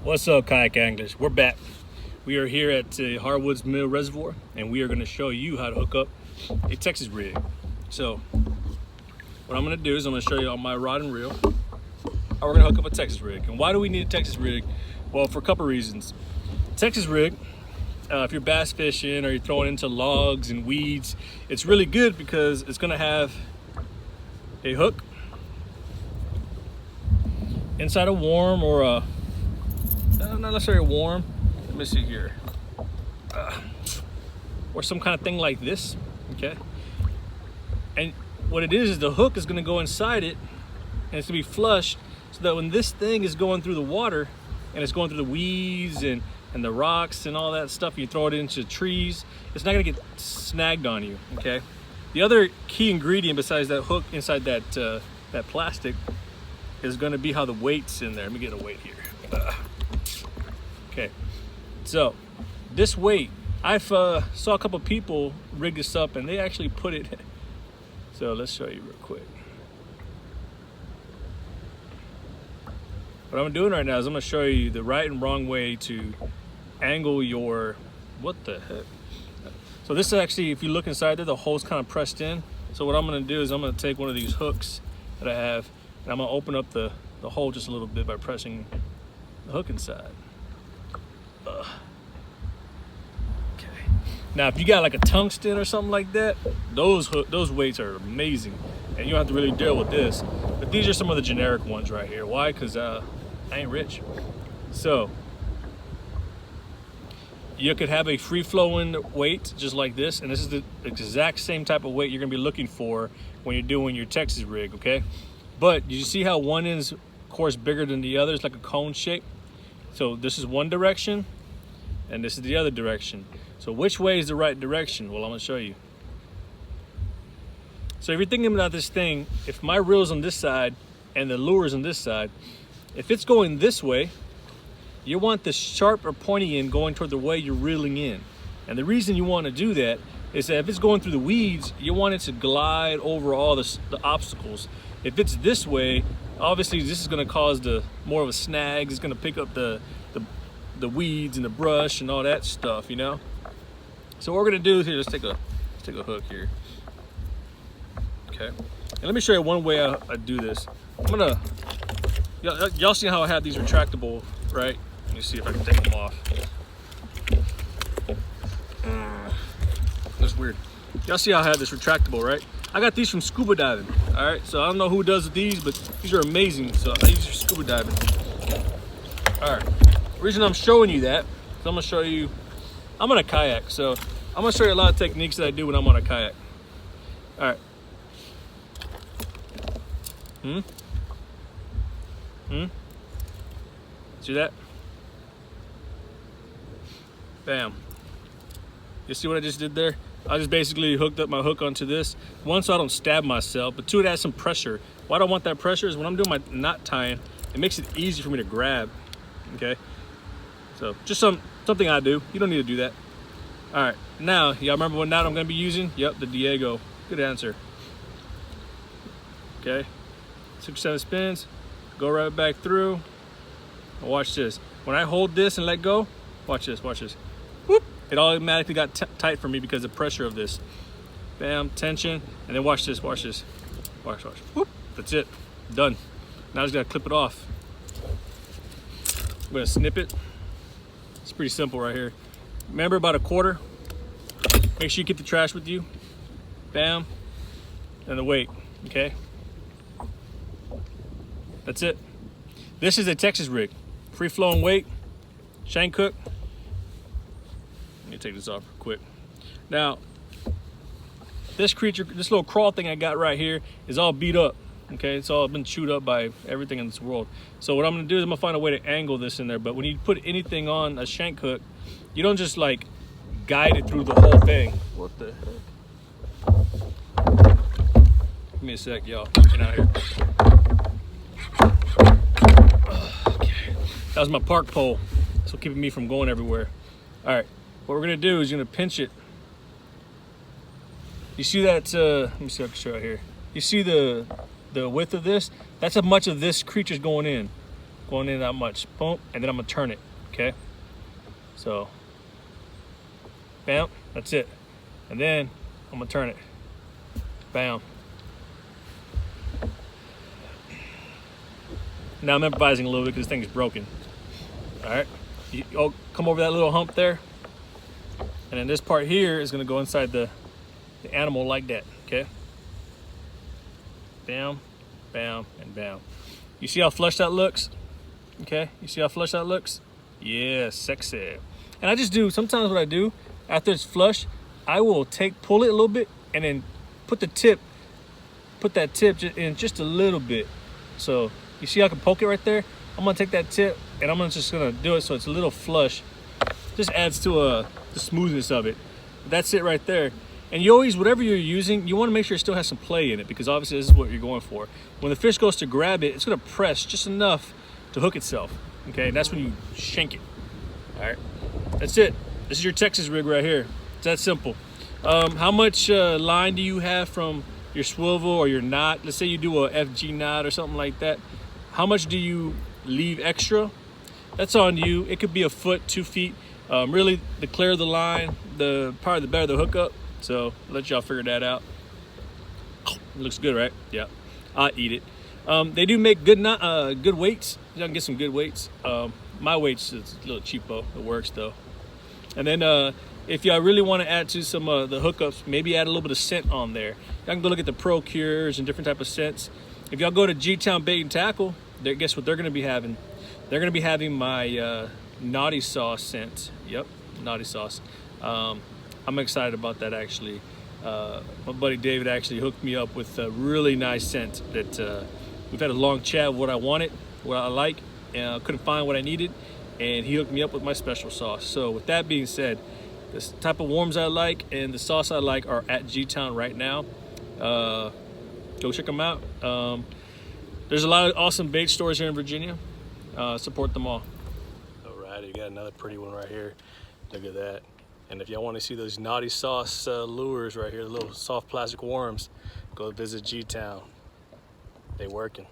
What's up, kayak anglers? We're back. We are here at Hardwoods Mill Reservoir, and we are going to show you how to hook up a Texas rig. So what I'm going to do is I'm going to show you on my rod and reel how we're going to hook up a Texas rig. And why do we need a Texas rig? Well, for a couple reasons. Texas rig, if you're bass fishing or you're throwing into logs and weeds, it's really good because it's going to have a hook inside a worm or a not necessarily warm. Let me see here. Or some kind of thing like this, okay? And what it is the hook is gonna go inside it and it's gonna be flush so that when this thing is going through the water and it's going through the weeds and the rocks and all that stuff, you throw it into trees, it's not gonna get snagged on you, okay? The other key ingredient besides that hook inside that, that plastic is gonna be how the weight's in there. Let me get a weight here. Okay, so this weight, I've saw a couple people rig this up and they actually put it, so let's show you real quick. What I'm doing right now is I'm gonna show you the right and wrong way to angle your, what the heck? So this is actually, if you look inside there, the hole's kind of pressed in. So what I'm gonna do is I'm gonna take one of these hooks that I have and I'm gonna open up the hole just a little bit by pressing the hook inside. Okay. Now, if you got like a tungsten or something like that, those weights are amazing, and you don't have to really deal with this. But these are some of the generic ones right here. Why? Because I ain't rich. So you could have a free-flowing weight just like this, and this is the exact same type of weight you're gonna be looking for when you're doing your Texas rig, okay? But you see how one is, of course, bigger than the other? It's like a cone shape. So this is one direction, and this is the other direction. So which way is the right direction? Well, I'm gonna show you. So if you're thinking about this thing, if my reel's on this side and the lure's on this side, if it's going this way, you want the sharp or pointy end going toward the way you're reeling in. And the reason you want to do that is that if it's going through the weeds, you want it to glide over all the obstacles. If it's this way, obviously this is going to cause more of a snag. It's going to pick up the weeds and the brush and all that stuff, you know. So what we're going to do here, let's take a hook here. Okay, and let me show you one way I do this. I'm gonna, y'all see how I have these retractable, right? Let me see if I can take them off. That's weird. Y'all see how I have this retractable, right? I got these from scuba diving. All right, so I don't know who does these, but these are amazing. So I use for scuba diving. All right, the reason I'm showing you that, is I'm gonna show you, I'm on a kayak, so I'm gonna show you a lot of techniques that I do when I'm on a kayak. All right. See that? Bam. You see what I just did there? I just basically hooked up my hook onto this. One, so I don't stab myself, but two, it adds some pressure. Why do I want that pressure is when I'm doing my knot tying, it makes it easy for me to grab, okay? So just something I do. You don't need to do that. All right, now, y'all remember what knot I'm gonna be using? Yep, the Diego. Good answer. Okay, 6 or 7 spins, go right back through. Now watch this. When I hold this and let go, watch this, watch this. Whoop, it automatically got tight for me because of the pressure of this. Bam, tension, and then watch this, watch this. Watch. Whoop, that's it, done. Now I just gotta clip it off. I'm gonna snip it. It's pretty simple right here. Remember, about a quarter. Make sure you keep the trash with you. Bam, and the weight, okay? That's it. This is a Texas rig. Free flowing weight, shank hook. Let me take this off real quick. Now, this creature, this little crawl thing I got right here is all beat up. Okay, it's all been chewed up by everything in this world. So what I'm gonna do is I'm gonna find a way to angle this in there. But when you put anything on a shank hook, you don't just like guide it through the whole thing. What the heck? Give me a sec, y'all. Get out here. Okay, that was my park pole, so keeping me from going everywhere. All right, what we're gonna do is you're gonna pinch it. You see that? Let me see if I can show it here. You see the width of this? That's how much of this creature's going in. going in that much, boom, and then I'm gonna turn it, okay? So, bam, that's it. And then I'm gonna turn it, bam. Now I'm improvising a little bit because this thing's broken. All right, you come over that little hump there, and then this part here is gonna go inside the animal like that, okay? Bam, bam, and bam. You see how flush that looks? Okay, you see how flush that looks? Yeah, sexy. And I just do, sometimes what I do, after it's flush, I will pull it a little bit, and then put that tip in just a little bit. So you see how I can poke it right there? I'm gonna take that tip, and I'm just gonna do it so it's a little flush. Just adds to the smoothness of it. That's it right there. And you always, whatever you're using, you want to make sure it still has some play in it, because obviously this is what you're going for. When the fish goes to grab it, it's going to press just enough to hook itself. Okay, and that's when you shank it. All right, that's it. This is your Texas rig right here. It's that simple. How much line do you have from your swivel or your knot? Let's say you do a FG knot or something like that. How much do you leave extra? That's on you. It could be a foot, 2 feet. Really, the clearer the line, probably the better the hookup. So let y'all figure that out. It looks good, right? Yeah, I eat it. They do make good weights. Y'all can get some good weights. My weights is a little cheapo. It works though. And then if y'all really want to add to some of the hookups, maybe add a little bit of scent on there. Y'all can go look at the Pro Cures and different type of scents. If y'all go to G-Town Bait and Tackle, guess what they're going to be having? They're going to be having my Nauti sauce scent. Yep, Nauti sauce. I'm excited about that actually. My buddy David actually hooked me up with a really nice scent that we've had a long chat of what I wanted, what I like, and I couldn't find what I needed, and he hooked me up with my special sauce. So with that being said, this type of worms I like and the sauce I like are at G-Town right now. Go check them out. There's a lot of awesome bait stores here in Virginia. Support them all. All right, you got another pretty one right here. Look at that. And if y'all want to see those Nauti sauce lures right here, the little soft plastic worms, go visit G-Town. They working.